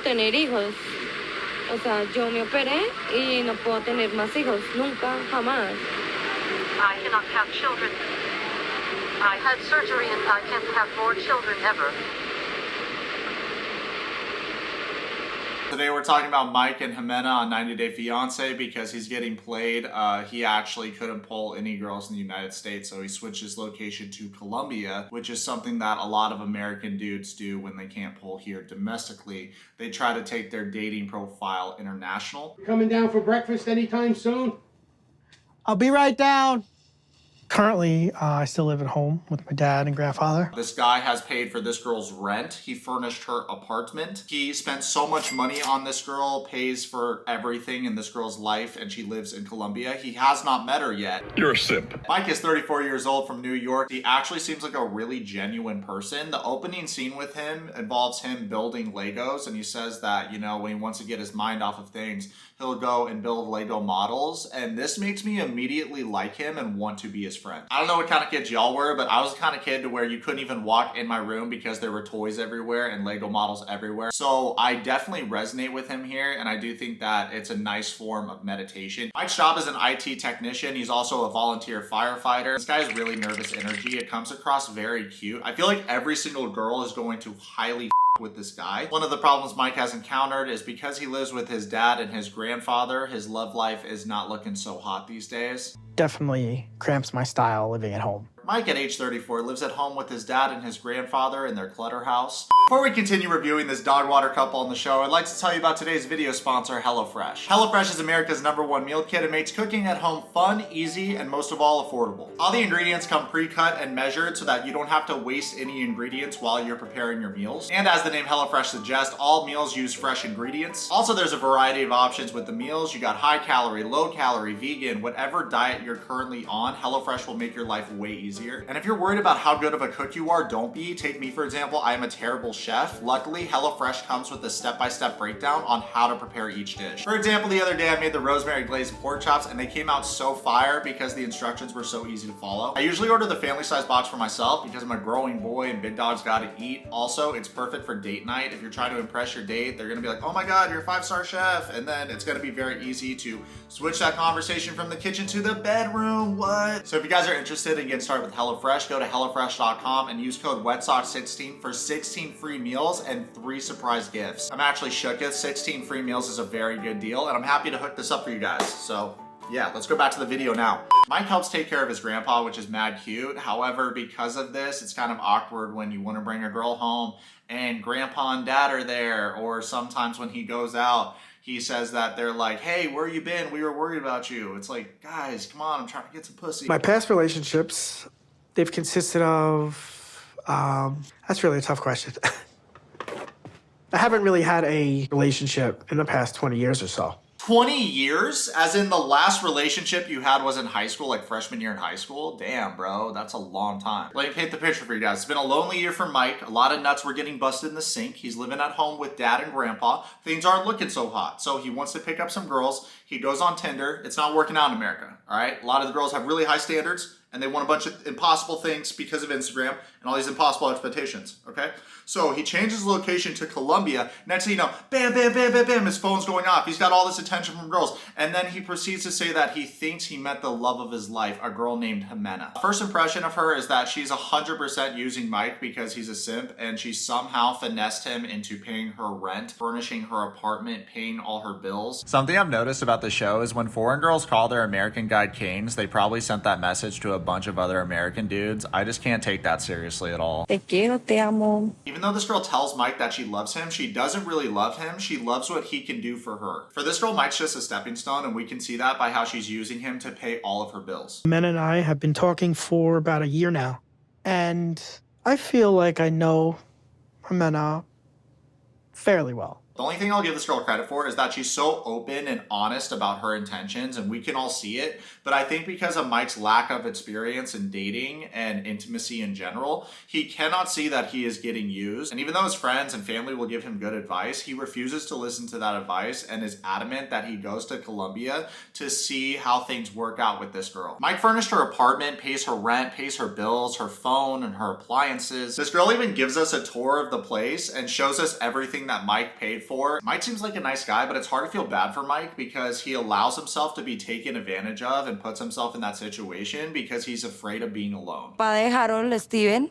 Tener hijos. O sea, yo me operé y no puedo tener más hijos. Nunca, jamás. I cannot have children. I had surgery and I can't have more children ever. Today we're talking about Mike and Jimena on 90 Day Fiancé because he's getting played. He actually couldn't pull any girls in the United States, so he switched his location to Colombia, which is something that a lot of American dudes do when they can't pull here domestically. They try to take their dating profile international. Coming down for breakfast anytime soon? I'll be right down. Currently, I still live at home with my dad and grandfather. This guy has paid for this girl's rent. He furnished her apartment. He spent so much money on this girl, pays for everything in this girl's life, and she lives in Colombia. He has not met her yet. You're a simp. Mike is 34 years old from New York. He actually seems like a really genuine person. The opening scene with him involves him building Legos, and he says that, you know, when he wants to get his mind off of things, he'll go and build Lego models, and this makes me immediately like him and want to be his friend. I don't know what kind of kids y'all were, but I was the kind of kid to where you couldn't even walk in my room because there were toys everywhere and Lego models everywhere. So I definitely resonate with him here, and I do think that it's a nice form of meditation. Mike's job is an IT technician. He's also a volunteer firefighter. This guy has really nervous energy. It comes across very cute. I feel like every single girl is going to highly with this guy. One of the problems Mike has encountered is because he lives with his dad and his grandfather, his love life is not looking so hot these days. Definitely cramps my style living at home. Mike, at age 34, lives at home with his dad and his grandfather in their clutter house. Before we continue reviewing this dog water couple on the show, I'd like to tell you about today's video sponsor, HelloFresh. HelloFresh is America's #1 meal kit and makes cooking at home fun, easy, and most of all, affordable. All the ingredients come pre-cut and measured so that you don't have to waste any ingredients while you're preparing your meals. And as the name HelloFresh suggests, all meals use fresh ingredients. Also, there's a variety of options with the meals. You got high calorie, low calorie, vegan, whatever diet you're currently on, HelloFresh will make your life way easier. And if you're worried about how good of a cook you are, don't be. Take me, for example, I am a terrible chef. Luckily, HelloFresh comes with a step-by-step breakdown on how to prepare each dish. For example, the other day I made the rosemary glazed pork chops and they came out so fire because the instructions were so easy to follow. I usually order the family size box for myself because I'm a growing boy and big dogs gotta eat. Also, it's perfect for date night. If you're trying to impress your date, they're gonna be like, oh my God, you're a 5-star chef. And then it's gonna be very easy to switch that conversation from the kitchen to the bedroom. What? So if you guys are interested in getting started with HelloFresh, go to HelloFresh.com and use code WetSock16 for 16 free meals and 3 surprise gifts. I'm actually shooketh. 16 free meals is a very good deal, and I'm happy to hook this up for you guys. So yeah, let's go back to the video now. Mike helps take care of his grandpa, which is mad cute. However, because of this, it's kind of awkward when you want to bring a girl home and grandpa and dad are there, or sometimes when he goes out, he says that they're like, hey, where you been? We were worried about you. It's like, guys, come on, I'm trying to get some pussy. My past relationships, they've consisted of, that's really a tough question. I haven't really had a relationship in the past 20 years or so. 20 years? As in the last relationship you had was in high school, like freshman year in high school? Damn, bro, that's a long time. Let me paint the picture for you guys. It's been a lonely year for Mike. A lot of nuts were getting busted in the sink. He's living at home with dad and grandpa. Things aren't looking so hot. So he wants to pick up some girls. He goes on Tinder. It's not working out in America, all right? A lot of the girls have really high standards and they want a bunch of impossible things because of Instagram and all these impossible expectations, okay? So he changes his location to Colombia. Next thing you know, bam, bam, bam, bam, bam, his phone's going off. He's got all this attention from girls. And then he proceeds to say that he thinks he met the love of his life, a girl named Jimena. First impression of her is that she's 100% using Mike because he's a simp, and she somehow finessed him into paying her rent, furnishing her apartment, paying all her bills. Something I've noticed about the show is when foreign girls call their American guy kings, they probably sent that message to a bunch of other American dudes. I just can't take that seriously at all. Te quiero, te amo. Even though this girl tells Mike that she loves him, she doesn't really love him. She loves what he can do for her. For this girl, Mike's just a stepping stone, and we can see that by how she's using him to pay all of her bills. Men and I have been talking for about a year now, and I feel like I know Jimena fairly well. The only thing I'll give this girl credit for is that she's so open and honest about her intentions, and we can all see it. But I think because of Mike's lack of experience in dating and intimacy in general, he cannot see that he is getting used. And even though his friends and family will give him good advice, he refuses to listen to that advice and is adamant that he goes to Colombia to see how things work out with this girl. Mike furnished her apartment, pays her rent, pays her bills, her phone, and her appliances. This girl even gives us a tour of the place and shows us everything that Mike paid for. Mike seems like a nice guy, but it's hard to feel bad for Mike because he allows himself to be taken advantage of and puts himself in that situation because he's afraid of being alone. Papá de Harold, Steven,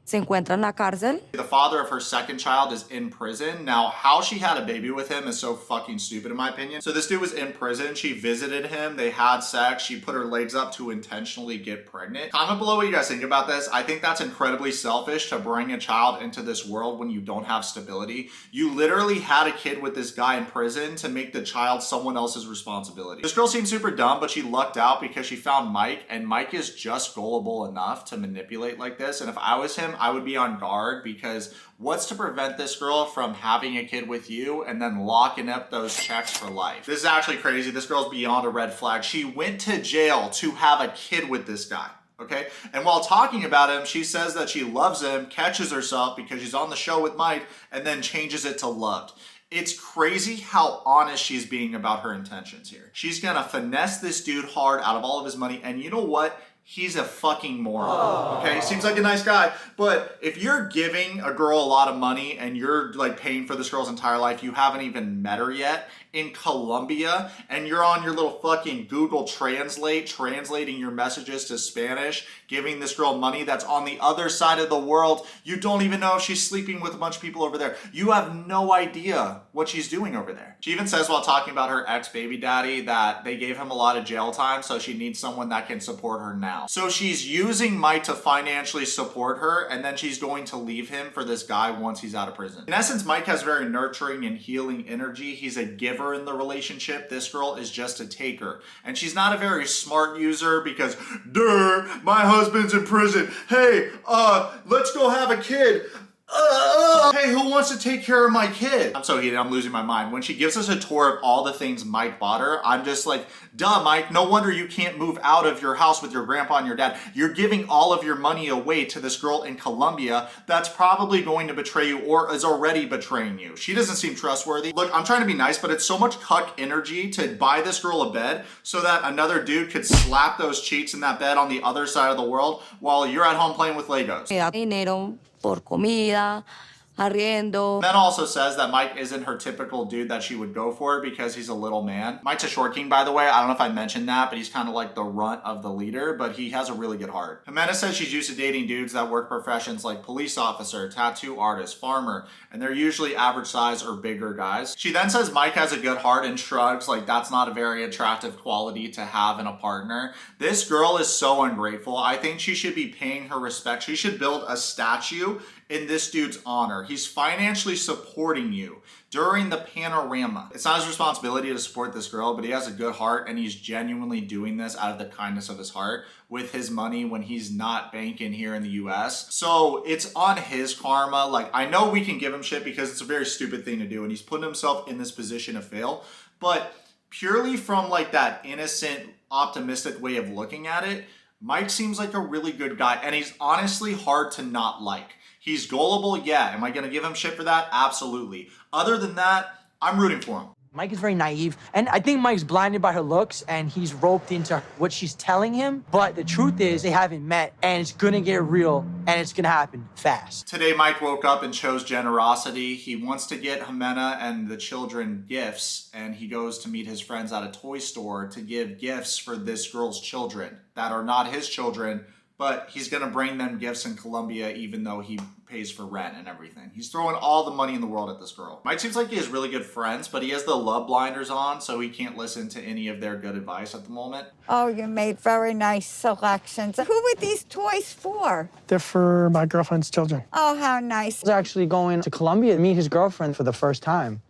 se encuentra en la cárcel. The father of her second child is in prison. Now, how she had a baby with him is so fucking stupid in my opinion. So this dude was in prison. She visited him. They had sex. She put her legs up to intentionally get pregnant. Comment below what you guys think about this. I think that's incredibly selfish to bring a child into this world when you don't have stability. You literally had a kid with this guy in prison to make the child someone else's responsibility. This girl seems super dumb, but she lucked out because she found Mike, and Mike is just gullible enough to manipulate like this. And if I was him, I would be on guard because what's to prevent this girl from having a kid with you and then locking up those checks for life? This is actually crazy. This girl's beyond a red flag. She went to jail to have a kid with this guy. Okay, and while talking about him, she says that she loves him, catches herself because she's on the show with Mike, and then changes it to loved. It's crazy how honest she's being about her intentions here. She's gonna finesse this dude hard out of all of his money, and you know what? He's a fucking moron, okay? Seems like a nice guy, but if you're giving a girl a lot of money and you're like paying for this girl's entire life, you haven't even met her yet, in Colombia, and you're on your little fucking Google Translate, translating your messages to Spanish, giving this girl money that's on the other side of the world, you don't even know if she's sleeping with a bunch of people over there. You have no idea what she's doing over there. She even says while talking about her ex-baby daddy that they gave him a lot of jail time, so she needs someone that can support her now. So she's using Mike to financially support her, and then she's going to leave him for this guy once he's out of prison. In essence, Mike has very nurturing and healing energy. He's a giver in the relationship. This girl is just a taker. And she's not a very smart user because, my husband's in prison. Hey, let's go have a kid. Hey, who wants to take care of my kid? I'm so heated, I'm losing my mind. When she gives us a tour of all the things Mike bought her, I'm just like, duh, Mike, no wonder you can't move out of your house with your grandpa and your dad. You're giving all of your money away to this girl in Colombia that's probably going to betray you or is already betraying you. She doesn't seem trustworthy. Look, I'm trying to be nice, but it's so much cuck energy to buy this girl a bed so that another dude could slap those cheeks in that bed on the other side of the world while you're at home playing with Legos. Dinero por comida, arriendo. That also says that Mike isn't her typical dude that she would go for because he's a little man. Mike's a short king, by the way. I don't know if I mentioned that, but he's kind of like the runt of the leader, but he has a really good heart. Jimena says she's used to dating dudes that work professions like police officer, tattoo artist, farmer, and they're usually average size or bigger guys. She then says Mike has a good heart and shrugs like that's not a very attractive quality to have in a partner. This girl is so ungrateful. I think she should be paying her respect. She should build a statue in this dude's honor. He's financially supporting you during the panorama. It's not his responsibility to support this girl, but he has a good heart and he's genuinely doing this out of the kindness of his heart with his money when he's not banking here in the US. So it's on his karma. Like, I know we can give him shit because it's a very stupid thing to do and he's putting himself in this position to fail, but purely from like that innocent, optimistic way of looking at it, Mike seems like a really good guy and he's honestly hard to not like. He's gullible, yeah. Am I gonna give him shit for that? Absolutely. Other than that, I'm rooting for him. Mike is very naive, and I think Mike's blinded by her looks, and he's roped into what she's telling him, but the truth is they haven't met, and it's gonna get real, and it's gonna happen fast. Today, Mike woke up and chose generosity. He wants to get Jimena and the children gifts, and he goes to meet his friends at a toy store to give gifts for this girl's children that are not his children, but he's gonna bring them gifts in Colombia even though he pays for rent and everything. He's throwing all the money in the world at this girl. Mike seems like he has really good friends, but he has the love blinders on, so he can't listen to any of their good advice at the moment. Oh, you made very nice selections. Who were these toys for? They're for my girlfriend's children. Oh, how nice. He's actually going to Colombia to meet his girlfriend for the first time.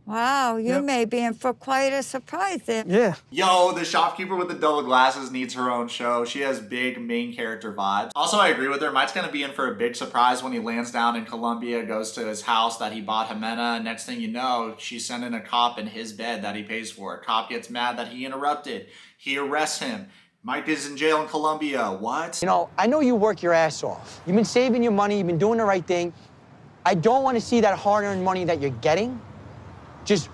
Wow, you Yep. may be in for quite a surprise there. Yeah. Yo, the shopkeeper with the double glasses needs her own show. She has big main character vibes. Also, I agree with her. Mike's gonna be in for a big surprise when he lands down in Colombia, goes to his house that he bought Jimena. Next thing you know, she's sending a cop in his bed that he pays for. Cop gets mad that he interrupted. He arrests him. Mike is in jail in Colombia. What? You know, I know you work your ass off. You've been saving your money, you've been doing the right thing. I don't want to see that hard-earned money that you're getting just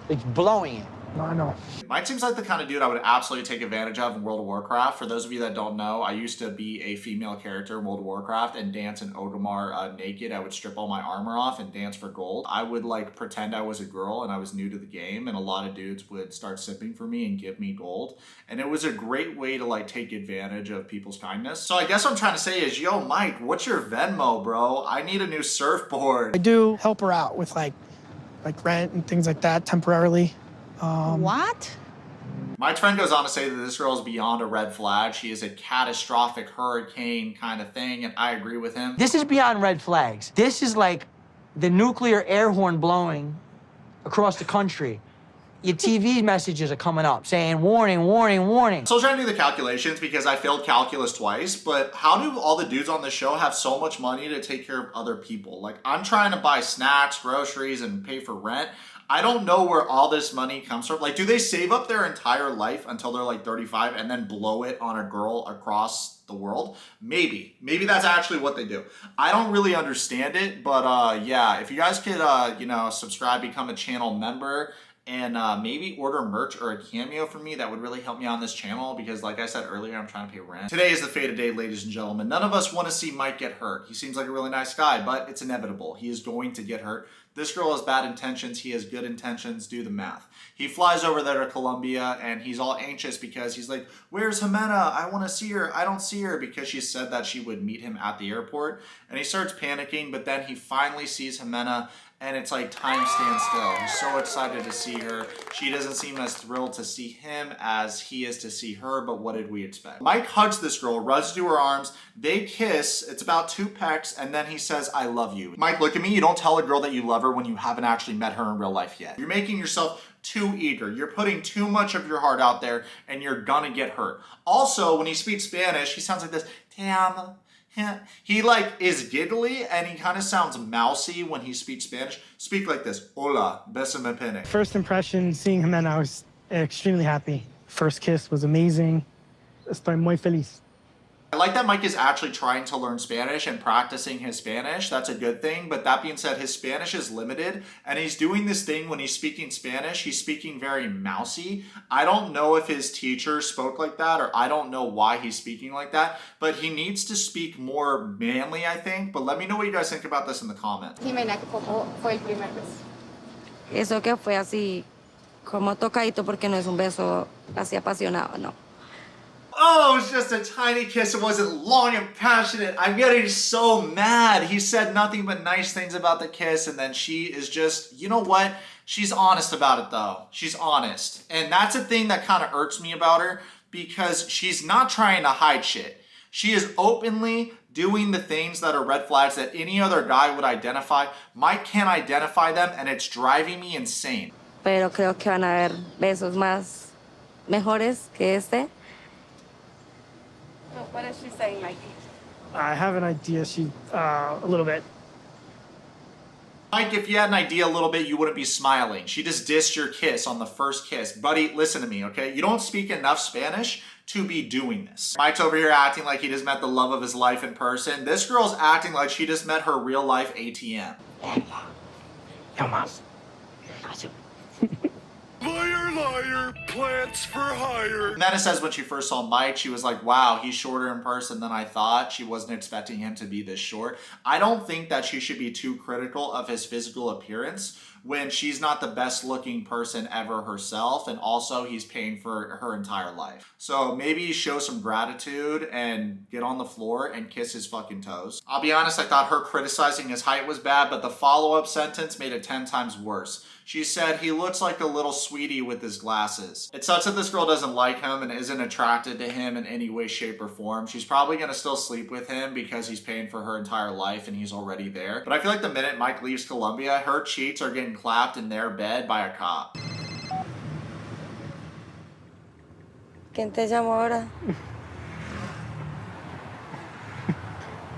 like blowing it. No, I know. Mike seems like the kind of dude I would absolutely take advantage of in World of Warcraft. For those of you that don't know, I used to be a female character in World of Warcraft and dance in Orgrimmar naked. I would strip all my armor off and dance for gold. I would like pretend I was a girl and I was new to the game, and a lot of dudes would start simping for me and give me gold. And it was a great way to like take advantage of people's kindness. So I guess what I'm trying to say is, yo, Mike, what's your Venmo, bro? I need a new surfboard. I do help her out with like rent and things like that temporarily. What? My friend goes on to say that this girl is beyond a red flag. She is a catastrophic hurricane kind of thing, and I agree with him. This is beyond red flags. This is like the nuclear air horn blowing across the country. Your TV messages are coming up saying, warning, warning, warning. So I was trying to do the calculations because I failed calculus twice, but how do all the dudes on the show have so much money to take care of other people? Like, I'm trying to buy snacks, groceries, and pay for rent. I don't know where all this money comes from. Like, do they save up their entire life until they're like 35 and then blow it on a girl across the world? Maybe. Maybe that's actually what they do. I don't really understand it, but yeah, if you guys could, you know, subscribe, become a channel member, and maybe order merch or a Cameo from me, that would really help me on this channel because, like I said earlier, I'm trying to pay rent. Today is the fated day, ladies and gentlemen. None of us want to see Mike get hurt. He seems like a really nice guy, but it's inevitable. He is going to get hurt. This girl has bad intentions. He has good intentions. Do the math. He flies over there to Colombia, and he's all anxious because he's like, where's Jimena? I want to see her. I don't see her, because she said that she would meet him at the airport. And he starts panicking, but then he finally sees Jimena, and it's like time stands still. He's so excited to see her. She doesn't seem as thrilled to see him as he is to see her, but what did we expect? Mike hugs this girl, runs to her arms, they kiss, it's about 2 pecks, and then he says, I love you. Mike, look at me. You don't tell a girl that you love her when you haven't actually met her in real life yet. You're making yourself too eager. You're putting too much of your heart out there, and you're gonna get hurt. Also, when he speaks Spanish, he sounds like this, te amo. He like is giggly, and he kind of sounds mousy when he speaks Spanish. Speak like this. Hola, besame pene. First impression, seeing Jimena, I was extremely happy. First kiss was amazing. Estoy muy feliz. I like that Mike is actually trying to learn Spanish and practicing his Spanish. That's a good thing. But that being said, his Spanish is limited, and he's doing this thing when he's speaking Spanish. He's speaking very mousy. I don't know if his teacher spoke like that, or I don't know why he's speaking like that, but he needs to speak more manly, I think. But let me know what you guys think about this in the comments. Jimena, ¿cómo fue el primer beso? Eso que fue así, como tocadito, porque no es un beso así apasionado, no. Oh, it was just a tiny kiss. It wasn't long and passionate. I'm getting so mad. He said nothing but nice things about the kiss, and then she is just, you know what? She's honest about it, though. She's honest. And that's a thing that kind of irks me about her, because she's not trying to hide shit. She is openly doing the things that are red flags that any other guy would identify. Mike can't identify them, and it's driving me insane. Pero creo que van a haber besos más mejores que este. What is she saying, Mikey? I have an idea. A little bit. Mike, if you had an idea a little bit, you wouldn't be smiling. She just dissed your kiss on the first kiss. Buddy, listen to me, okay? You don't speak enough Spanish to be doing this. Mike's over here acting like he just met the love of his life in person. This girl's acting like she just met her real life ATM. Liar, liar, plants for hire. And then it says when she first saw Mike, she was like, wow, he's shorter in person than I thought. She wasn't expecting him to be this short. I don't think that she should be too critical of his physical appearance when she's not the best looking person ever herself, and also he's paying for her entire life. So maybe show some gratitude and get on the floor and kiss his fucking toes. I'll be honest, I thought her criticizing his height was bad, but the follow-up sentence made it 10 times worse. She said, he looks like a little sweetie with his glasses. It sucks that this girl doesn't like him and isn't attracted to him in any way, shape, or form. She's probably gonna still sleep with him because he's paying for her entire life and he's already there. But I feel like the minute Mike leaves Colombia, her cheeks are getting clapped in their bed by a cop. ¿Quién te llamó ahora?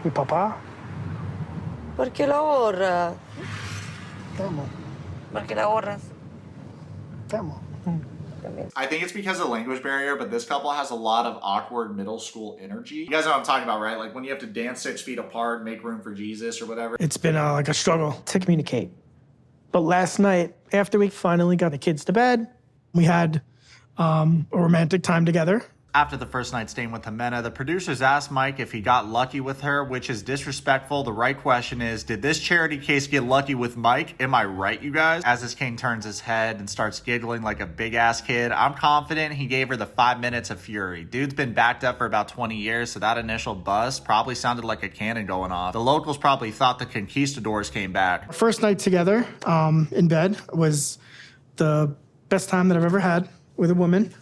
Mi papá. ¿Por qué lo borras? Te amo. ¿Por qué la borras? Te amo. I think it's because of the language barrier, but this couple has a lot of awkward middle school energy. You guys know what I'm talking about, right? Like when you have to dance 6 feet apart, make room for Jesus or whatever. It's been like a struggle to communicate. But last night, after we finally got the kids to bed, We had a romantic time together. After the first night staying with Jimena, the producers asked Mike if he got lucky with her, which is disrespectful. The right question is, did this charity case get lucky with Mike? Am I right, you guys? As this king turns his head and starts giggling like a big-ass kid, I'm confident he gave her the 5 minutes of fury. Dude's been backed up for about 20 years, so that initial buzz probably sounded like a cannon going off. The locals probably thought the conquistadors came back. Our first night together in bed was the best time that I've ever had with a woman.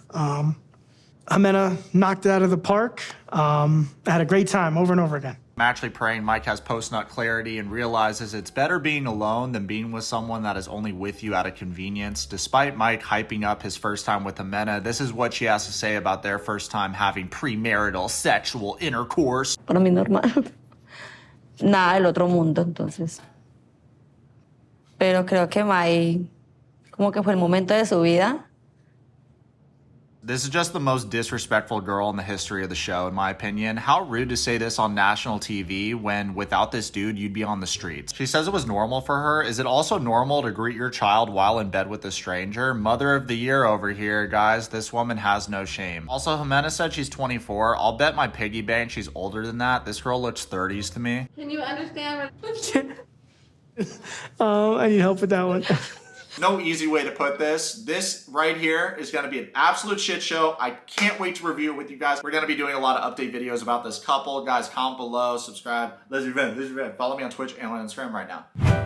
Jimena knocked it out of the park. I had a great time over and over again. I'm actually praying Mike has post-nut clarity and realizes it's better being alone than being with someone that is only with you out of convenience. Despite Mike hyping up his first time with Jimena, this is what she has to say about their first time having premarital sexual intercourse. Para mí normal. Nada del otro mundo, entonces. Pero creo que Mai, como que fue el momento de su vida. This is just the most disrespectful girl in the history of the show, in my opinion. How rude to say this on national TV when without this dude, you'd be on the streets. She says it was normal for her. Is it also normal to greet your child while in bed with a stranger? Mother of the year over here, guys. This woman has no shame. Also, Jimena said she's 24. I'll bet my piggy bank she's older than that. This girl looks 30s to me. Can you understand? I need help with that one. No easy way to put this. This right here is going to be an absolute shit show. I can't wait to review it with you guys. We're going to be doing a lot of update videos about this couple. Guys, comment below, subscribe. Let's revenge. Follow me on Twitch and on Instagram right now.